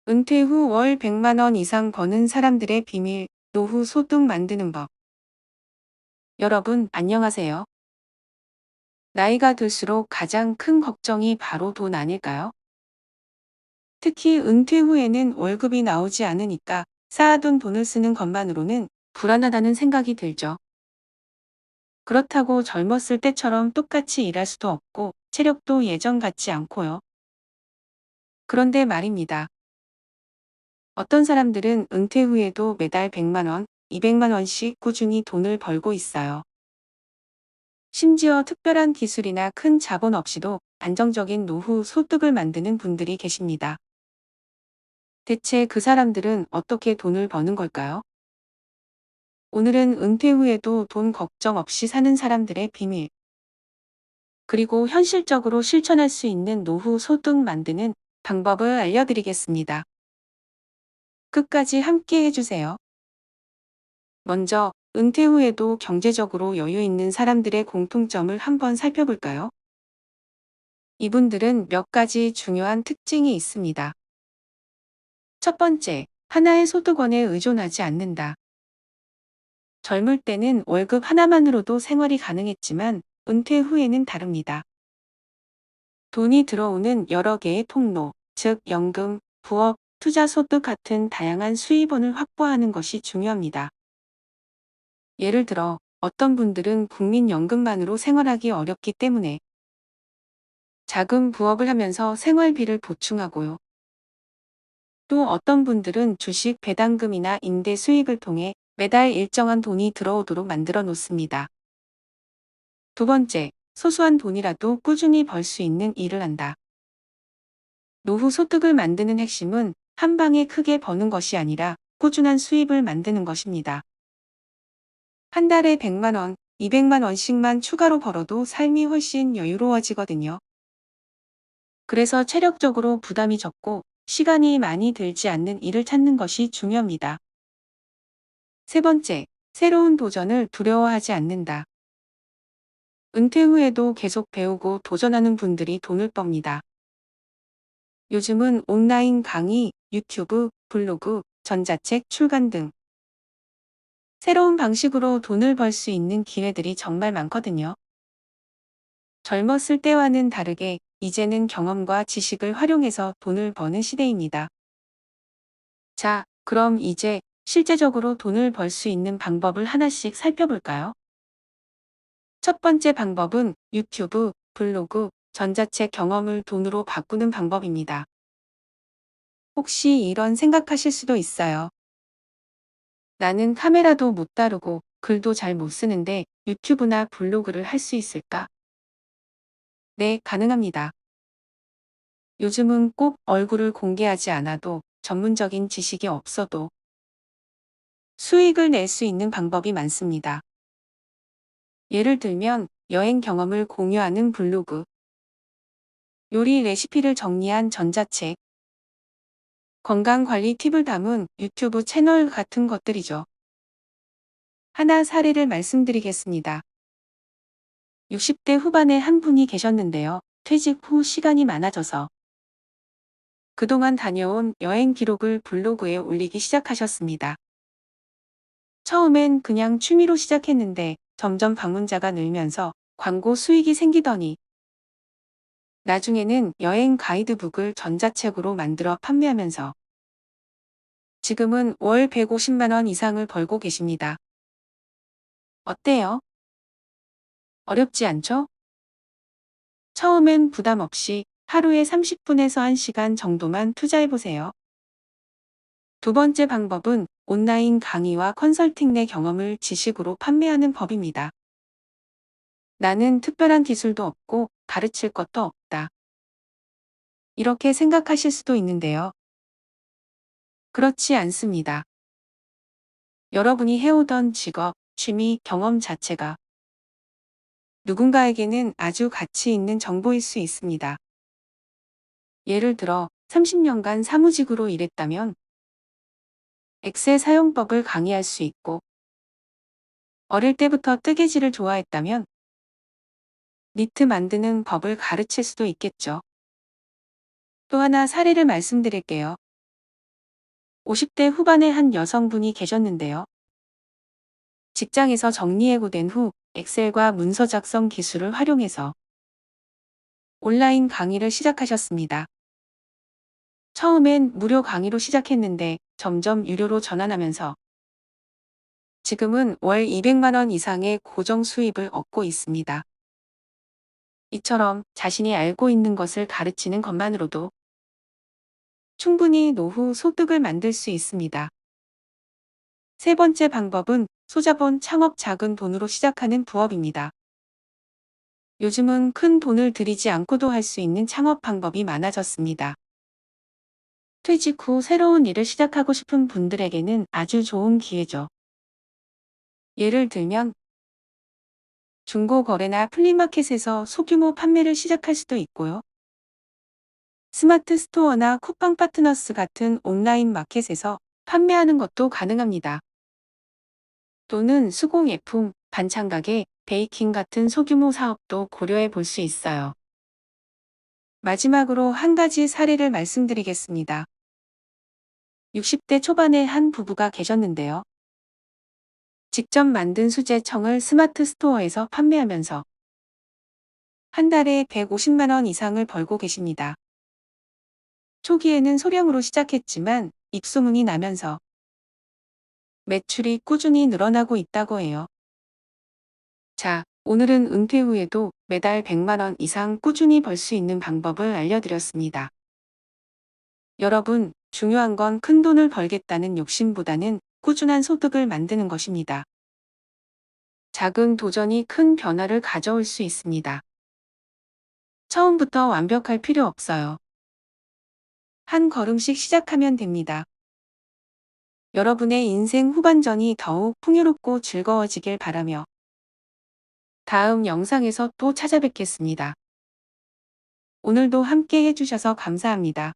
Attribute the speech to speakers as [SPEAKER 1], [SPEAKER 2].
[SPEAKER 1] 은퇴 후 월 100만 원 이상 버는 사람들의 비밀, 노후 소득 만드는 법. 여러분, 안녕하세요. 나이가 들수록 가장 큰 걱정이 바로 돈 아닐까요? 특히 은퇴 후에는 월급이 나오지 않으니까 쌓아둔 돈을 쓰는 것만으로는 불안하다는 생각이 들죠. 그렇다고 젊었을 때처럼 똑같이 일할 수도 없고 체력도 예전 같지 않고요. 그런데 말입니다. 어떤 사람들은 은퇴 후에도 매달 100만 원, 200만 원씩 꾸준히 돈을 벌고 있어요. 심지어 특별한 기술이나 큰 자본 없이도 안정적인 노후 소득을 만드는 분들이 계십니다. 대체 그 사람들은 어떻게 돈을 버는 걸까요? 오늘은 은퇴 후에도 돈 걱정 없이 사는 사람들의 비밀, 그리고 현실적으로 실천할 수 있는 노후 소득 만드는 방법을 알려드리겠습니다. 끝까지 함께 해주세요. 먼저, 은퇴 후에도 경제적으로 여유 있는 사람들의 공통점을 한번 살펴볼까요? 이분들은 몇 가지 중요한 특징이 있습니다. 첫 번째, 하나의 소득원에 의존하지 않는다. 젊을 때는 월급 하나만으로도 생활이 가능했지만 은퇴 후에는 다릅니다. 돈이 들어오는 여러 개의 통로, 즉 연금, 부업, 투자 소득 같은 다양한 수입원을 확보하는 것이 중요합니다. 예를 들어 어떤 분들은 국민연금만으로 생활하기 어렵기 때문에 작은 부업을 하면서 생활비를 보충하고요. 또 어떤 분들은 주식 배당금이나 임대 수익을 통해 매달 일정한 돈이 들어오도록 만들어 놓습니다. 두 번째, 소소한 돈이라도 꾸준히 벌 수 있는 일을 한다. 노후 소득을 만드는 핵심은 한 방에 크게 버는 것이 아니라 꾸준한 수입을 만드는 것입니다. 한 달에 100만 원, 200만 원씩만 추가로 벌어도 삶이 훨씬 여유로워지거든요. 그래서 체력적으로 부담이 적고 시간이 많이 들지 않는 일을 찾는 것이 중요합니다. 세 번째, 새로운 도전을 두려워하지 않는다. 은퇴 후에도 계속 배우고 도전하는 분들이 돈을 멉니다. 요즘은 온라인 강의, 유튜브, 블로그, 전자책 출간 등 새로운 방식으로 돈을 벌 수 있는 기회들이 정말 많거든요. 젊었을 때와는 다르게 이제는 경험과 지식을 활용해서 돈을 버는 시대입니다. 자, 그럼 이제 실제적으로 돈을 벌 수 있는 방법을 하나씩 살펴볼까요? 첫 번째 방법은 유튜브, 블로그, 전자책 경험을 돈으로 바꾸는 방법입니다. 혹시 이런 생각하실 수도 있어요. 나는 카메라도 못 다루고 글도 잘 못 쓰는데 유튜브나 블로그를 할 수 있을까? 네, 가능합니다. 요즘은 꼭 얼굴을 공개하지 않아도 전문적인 지식이 없어도 수익을 낼 수 있는 방법이 많습니다. 예를 들면 여행 경험을 공유하는 블로그, 요리 레시피를 정리한 전자책, 건강관리 팁을 담은 유튜브 채널 같은 것들이죠. 하나 사례를 말씀드리겠습니다. 60대 후반에 한 분이 계셨는데요. 퇴직 후 시간이 많아져서 그동안 다녀온 여행 기록을 블로그에 올리기 시작하셨습니다. 처음엔 그냥 취미로 시작했는데 점점 방문자가 늘면서 광고 수익이 생기더니 나중에는 여행 가이드북을 전자책으로 만들어 판매하면서 지금은 월 150만 원 이상을 벌고 계십니다. 어때요? 어렵지 않죠? 처음엔 부담 없이 하루에 30분에서 1시간 정도만 투자해보세요. 두 번째 방법은 온라인 강의와 컨설팅 내 경험을 지식으로 판매하는 법입니다. 나는 특별한 기술도 없고 가르칠 것도 없다. 이렇게 생각하실 수도 있는데요. 그렇지 않습니다. 여러분이 해오던 직업, 취미, 경험 자체가 누군가에게는 아주 가치 있는 정보일 수 있습니다. 예를 들어 30년간 사무직으로 일했다면 엑셀 사용법을 강의할 수 있고 어릴 때부터 뜨개질을 좋아했다면 니트 만드는 법을 가르칠 수도 있겠죠. 또 하나 사례를 말씀드릴게요. 50대 후반의 한 여성분이 계셨는데요. 직장에서 정리해고된 후 엑셀과 문서 작성 기술을 활용해서 온라인 강의를 시작하셨습니다. 처음엔 무료 강의로 시작했는데 점점 유료로 전환하면서 지금은 월 200만 원 이상의 고정 수입을 얻고 있습니다. 이처럼 자신이 알고 있는 것을 가르치는 것만으로도 충분히 노후 소득을 만들 수 있습니다. 세 번째 방법은 소자본 창업, 작은 돈으로 시작하는 부업입니다. 요즘은 큰 돈을 들이지 않고도 할 수 있는 창업 방법이 많아졌습니다. 퇴직 후 새로운 일을 시작하고 싶은 분들에게는 아주 좋은 기회죠. 예를 들면 중고 거래나 플리마켓에서 소규모 판매를 시작할 수도 있고요. 스마트 스토어나 쿠팡 파트너스 같은 온라인 마켓에서 판매하는 것도 가능합니다. 또는 수공예품, 반찬가게, 베이킹 같은 소규모 사업도 고려해 볼 수 있어요. 마지막으로 한 가지 사례를 말씀드리겠습니다. 60대 초반의 한 부부가 계셨는데요. 직접 만든 수제청을 스마트 스토어에서 판매하면서 한 달에 150만 원 이상을 벌고 계십니다. 초기에는 소량으로 시작했지만 입소문이 나면서 매출이 꾸준히 늘어나고 있다고 해요. 자, 오늘은 은퇴 후에도 매달 100만 원 이상 꾸준히 벌 수 있는 방법을 알려드렸습니다. 여러분, 중요한 건 큰 돈을 벌겠다는 욕심보다는 꾸준한 소득을 만드는 것입니다. 작은 도전이 큰 변화를 가져올 수 있습니다. 처음부터 완벽할 필요 없어요. 한 걸음씩 시작하면 됩니다. 여러분의 인생 후반전이 더욱 풍요롭고 즐거워지길 바라며 다음 영상에서 또 찾아뵙겠습니다. 오늘도 함께 해주셔서 감사합니다.